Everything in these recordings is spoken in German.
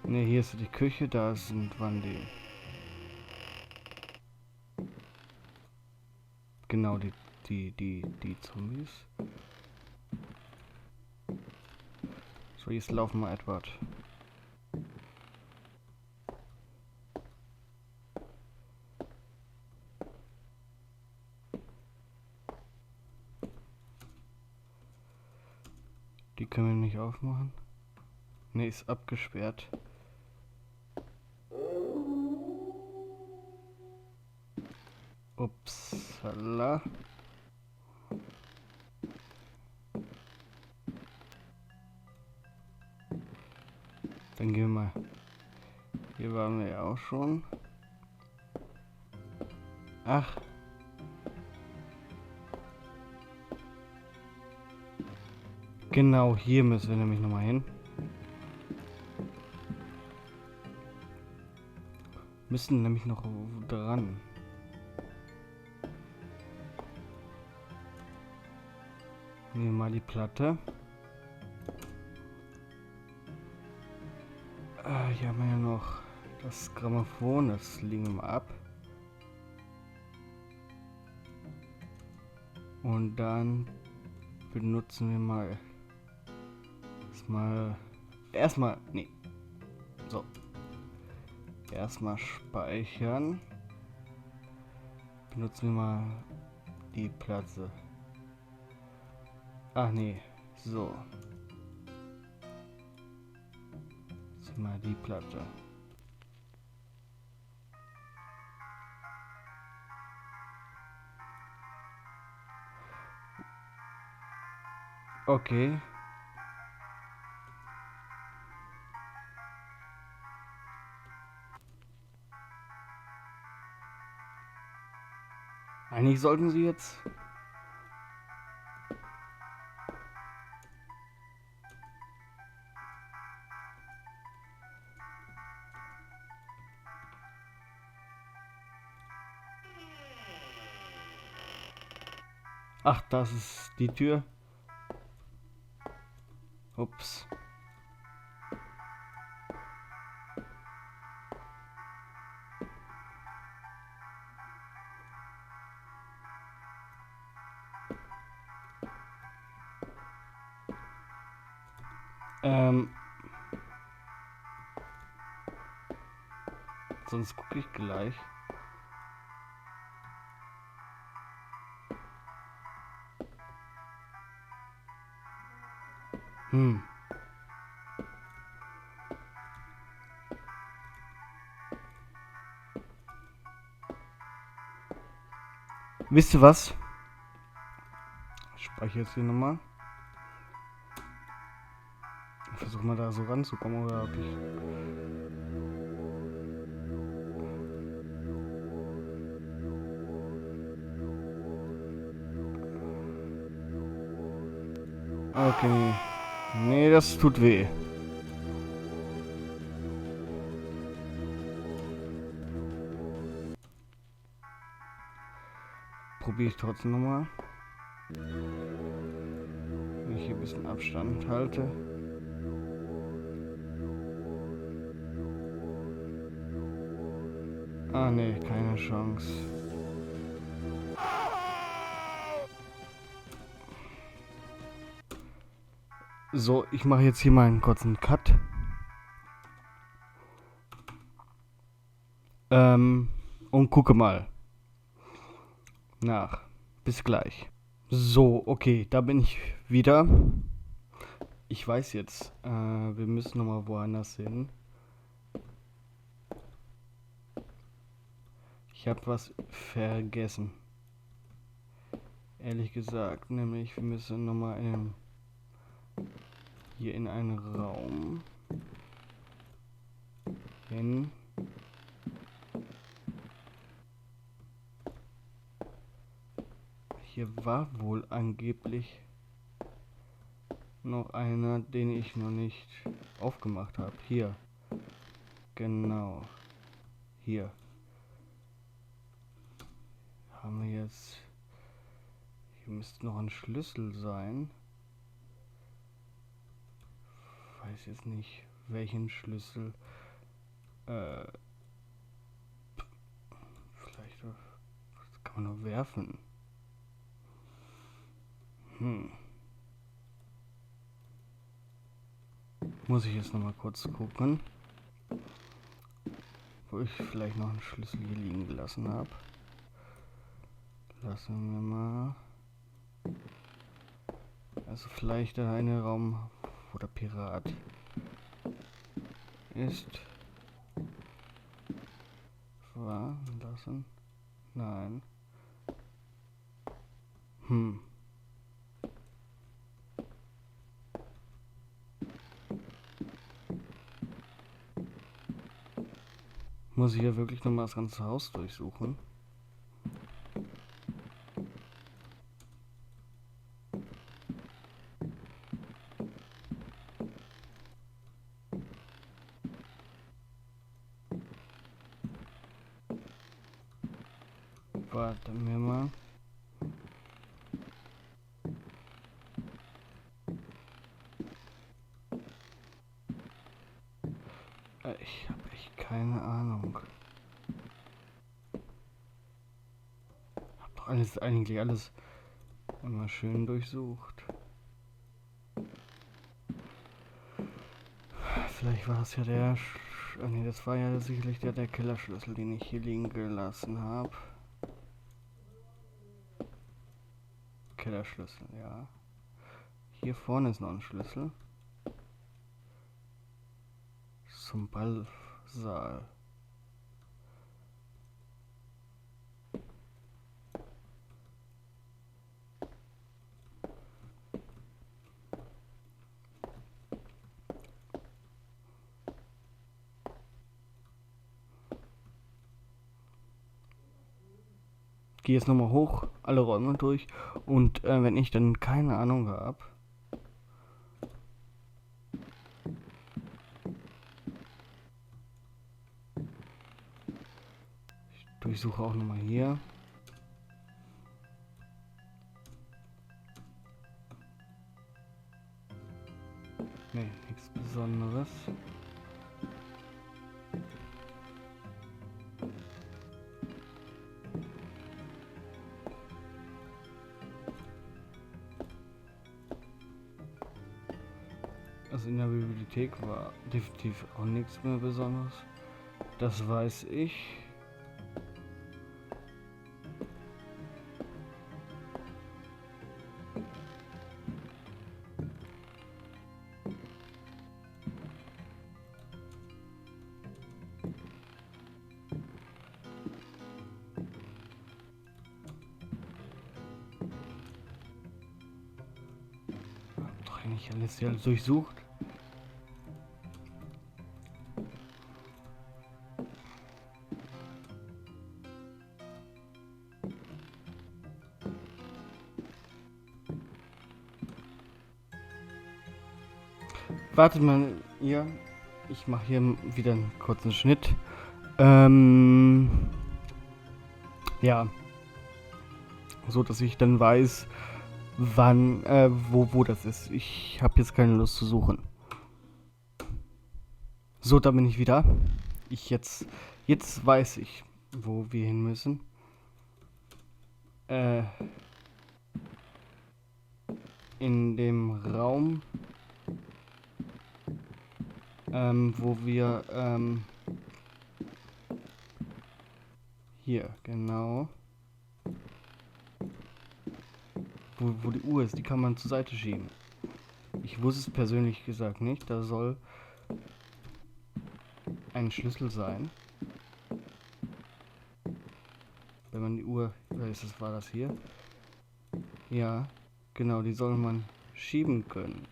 Ne, hier ist die Küche, da waren die. Genau, die Zombies. So, jetzt laufen wir etwas. Die können wir nicht aufmachen. Ne, ist abgesperrt. Upsala. Dann gehen wir mal. Hier waren wir ja auch schon. Ach. Genau, hier müssen wir nämlich nochmal hin. Müssen nämlich noch dran. Nehmen wir mal die Platte. Hier haben wir ja noch das Grammophon, das legen wir mal ab. Und dann benutzen wir mal erstmal, nee, so, erstmal speichern. Benutzen wir mal die Platte. Ach nee, so. Jetzt mal die Platte. Okay. Eigentlich sollten sie jetzt. Ach, das ist die Tür. Ups. Sonst gucke ich gleich. Wisst ihr was? Ich speichere jetzt hier nochmal. Versuch mal da so ranzukommen, oder hab ich. Okay. Nee, das tut weh. Probiere ich trotzdem nochmal. Wenn ich hier ein bisschen Abstand halte. Ah nee, keine Chance. So, ich mache jetzt hier mal einen kurzen Cut. Und gucke mal nach. Bis gleich. So, okay, da bin ich wieder. Ich weiß jetzt, wir müssen nochmal woanders hin. Ich habe was vergessen. Ehrlich gesagt, nämlich wir müssen nochmal hier in einen Raum hin. Hier war wohl angeblich noch einer, den ich noch nicht aufgemacht habe. Hier. Genau. Hier. Haben wir jetzt. Hier müsste noch ein Schlüssel sein. Weiß jetzt nicht welchen Schlüssel vielleicht das kann man nur werfen. Muss ich jetzt noch mal kurz gucken, wo ich vielleicht noch einen Schlüssel hier liegen gelassen habe. Lassen wir mal. Also vielleicht der eine Raum, wo der Pirat ist. War lassen? Nein. Muss ich ja wirklich nochmal das ganze Haus durchsuchen? Warten wir mal. Ich habe echt keine Ahnung. Hab doch eigentlich alles immer schön durchsucht. Vielleicht war es ja der... nee, das war ja sicherlich der Kellerschlüssel, den ich hier liegen gelassen habe. Kellerschlüssel, ja. Hier vorne ist noch ein Schlüssel. Zum Ballsaal. Gehe jetzt nochmal hoch, alle Räume durch und wenn ich dann keine Ahnung habe, ich durchsuche auch nochmal hier. Nee, nichts Besonderes. Also in der Bibliothek war definitiv auch nichts mehr Besonderes. Das weiß ich. Hab doch eigentlich alles hier durchsucht. Wartet mal, ja, ich mache hier wieder einen kurzen Schnitt. Ja, so dass ich dann weiß, wann, wo das ist. Ich habe jetzt keine Lust zu suchen. So, da bin ich wieder. Jetzt weiß ich, wo wir hin müssen. In dem Raum, wo wir, hier, genau. Wo die Uhr ist, die kann man zur Seite schieben. Ich wusste es persönlich gesagt nicht, da soll ein Schlüssel sein. Wenn man die Uhr, war das hier? Ja, genau, die soll man schieben können.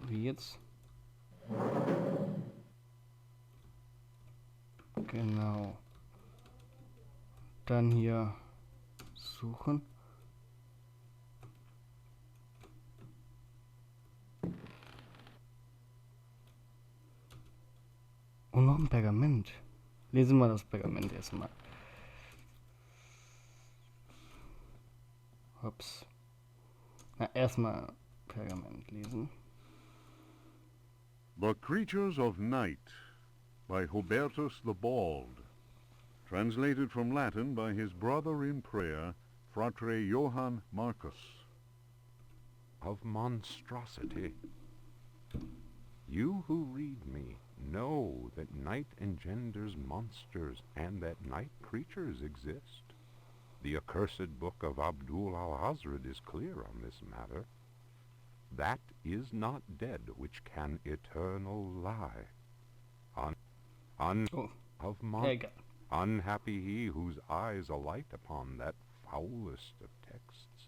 Wie jetzt? Genau. Dann hier suchen. Und noch ein Pergament. Lesen wir das Pergament erstmal. Ups. Na, erstmal Pergament lesen. The Creatures of Night by Hubertus the Bald, translated from Latin by his brother in prayer, Fratre Johann Marcus. Of monstrosity. You who read me know that night engenders monsters and that night creatures exist. The accursed book of Abdul al-Hazred is clear on this matter. That is not dead which can eternal lie. Unhappy he whose eyes alight upon that foulest of texts.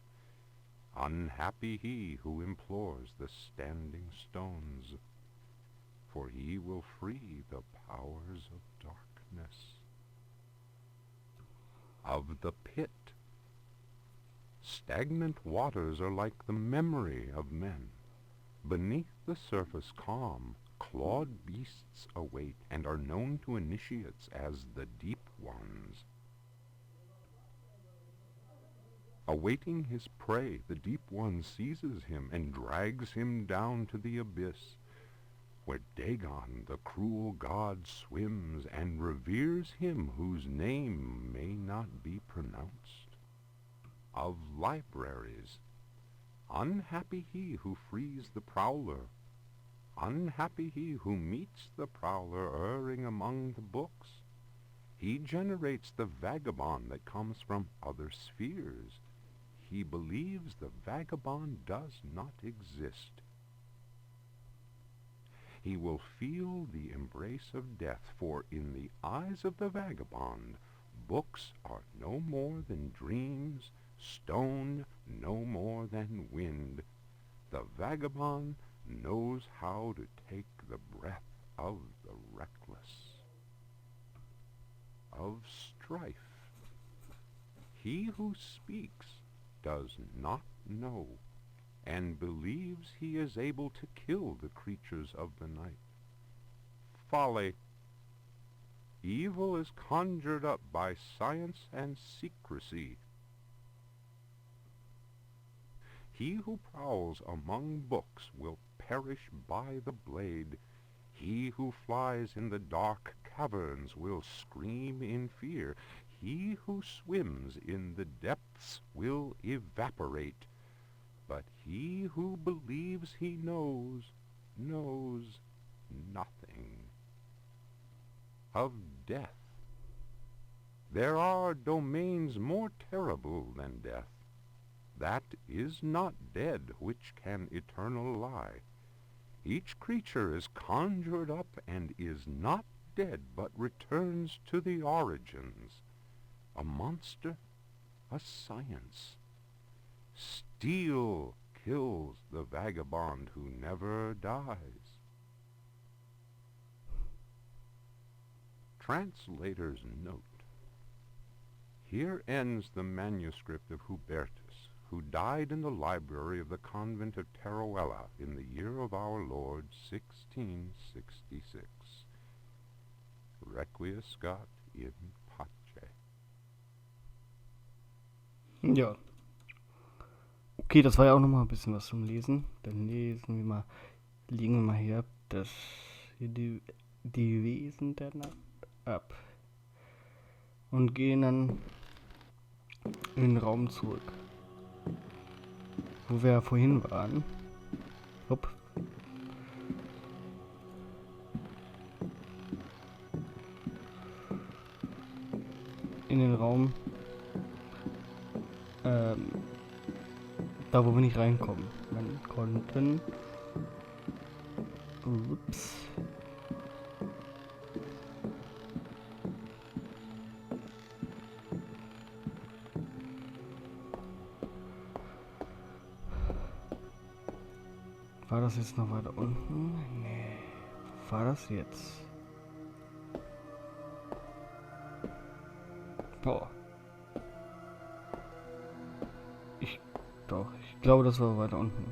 Unhappy he who implores the standing stones, for he will free the powers of darkness. Of the pit. Stagnant waters are like the memory of men. Beneath the surface calm, clawed beasts await and are known to initiates as the deep ones. Awaiting his prey, the deep one seizes him and drags him down to the abyss, where Dagon, the cruel god, swims and reveres him whose name may not be pronounced. Of libraries. Unhappy he who frees the prowler. Unhappy he who meets the prowler erring among the books. He generates the vagabond that comes from other spheres. He believes the vagabond does not exist. He will feel the embrace of death, for in the eyes of the vagabond, books are no more than dreams, stone no more than wind. The vagabond knows how to take the breath of the reckless. Of strife. He who speaks does not know, and believes he is able to kill the creatures of the night. Folly. Evil is conjured up by science and secrecy. He who prowls among books will perish by the blade. He who flies in the dark caverns will scream in fear. He who swims in the depths will evaporate. But he who believes he knows nothing. Of death. There are domains more terrible than death. That is not dead which can eternal lie. Each creature is conjured up and is not dead, but returns to the origins. A monster, a science. Steel kills the vagabond who never dies. Translator's note. Here ends the manuscript of Hubertus, who died in the library of the convent of Teruella in the year of our Lord 1666. Requiescat in pace. Ja. Okay, das war ja auch nochmal ein bisschen was zum Lesen. Dann legen wir mal hier die Wesen der Nacht ab. Und gehen dann in den Raum zurück, wo wir ja vorhin waren. Hopp. In den Raum, da wo wir nicht reinkommen. Man konnten. Ups. War das jetzt noch weiter unten? Nee. War das jetzt? Boah. Ich glaube, das war weiter unten.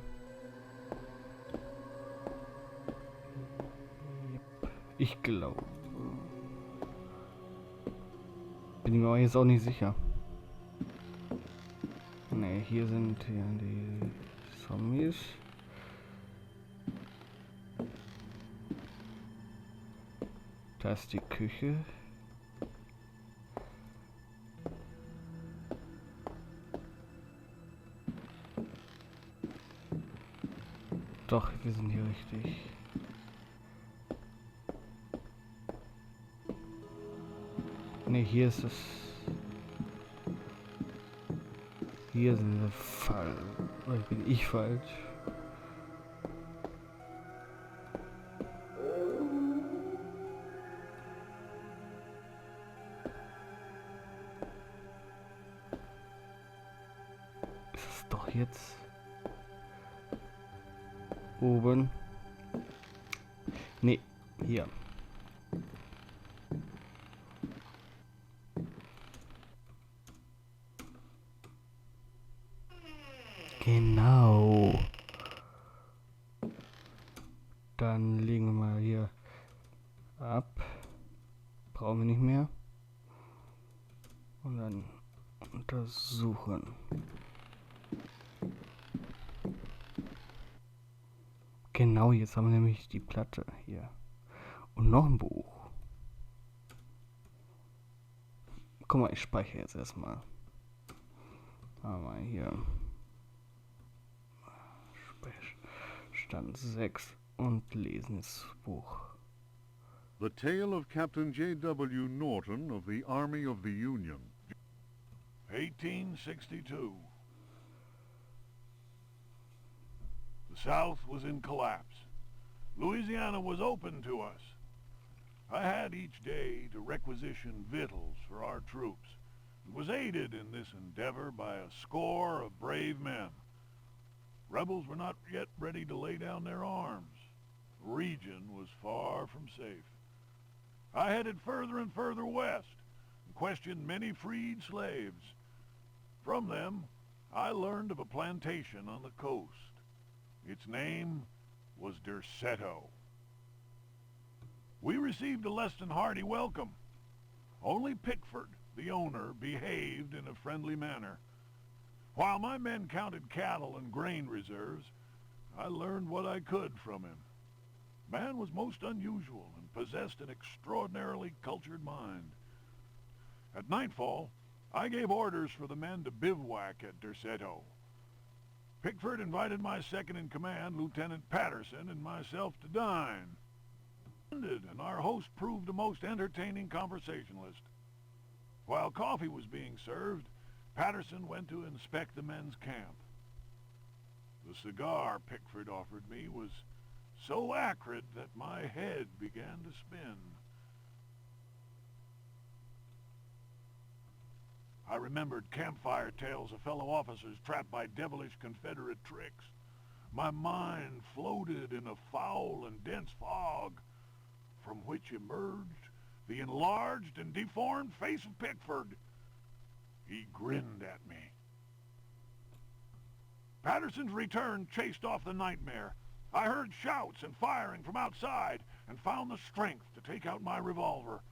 Ich glaube. Bin ich mir aber jetzt auch nicht sicher. Ne, hier sind die Zombies. Da ist die Küche. Doch, wir sind hier richtig. Ne, hier ist es. Hier sind wir falsch. Oder bin ich falsch? Ist es doch jetzt oben? Ne, hier. Genau. Dann legen wir mal hier ab. Brauchen wir nicht mehr. Und dann untersuchen. Genau, jetzt haben wir nämlich die Platte hier. Und noch ein Buch. Guck mal, ich speichere jetzt erstmal. Aber hier. Stand 6 und lesen das Buch. The Tale of Captain J.W. Norton of the Army of the Union. 1862. The South was in collapse. Louisiana was open to us. I had each day to requisition victuals for our troops, and was aided in this endeavor by a score of brave men. Rebels were not yet ready to lay down their arms. The region was far from safe. I headed further and further west, and questioned many freed slaves. From them, I learned of a plantation on the coast. Its name was Derceto. We received a less than hearty welcome. Only Pickford, the owner, behaved in a friendly manner. While my men counted cattle and grain reserves, I learned what I could from him. Man was most unusual and possessed an extraordinarily cultured mind. At nightfall, I gave orders for the men to bivouac at Derceto. Pickford invited my second-in-command, Lieutenant Patterson, and myself to dine. And our host proved a most entertaining conversationalist. While coffee was being served, Patterson went to inspect the men's camp. The cigar Pickford offered me was so acrid that my head began to spin. I remembered campfire tales of fellow officers trapped by devilish Confederate tricks. My mind floated in a foul and dense fog, from which emerged the enlarged and deformed face of Pickford. He grinned at me. Patterson's return chased off the nightmare. I heard shouts and firing from outside and found the strength to take out my revolver.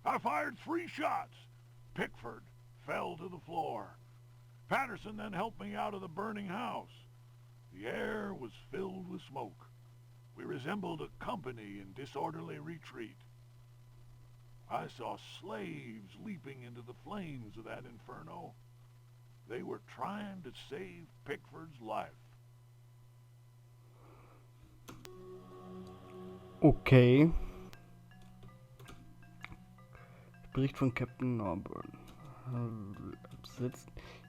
I fired 3 shots. Pickford fell to the floor. Patterson then helped me out of the burning house. The air was filled with smoke. We resembled a company in disorderly retreat. I saw slaves leaping into the flames of that inferno. They were trying to save Pickford's life. Okay. Bericht von Captain Norburn.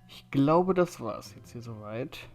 Ich glaube, das war's jetzt hier soweit.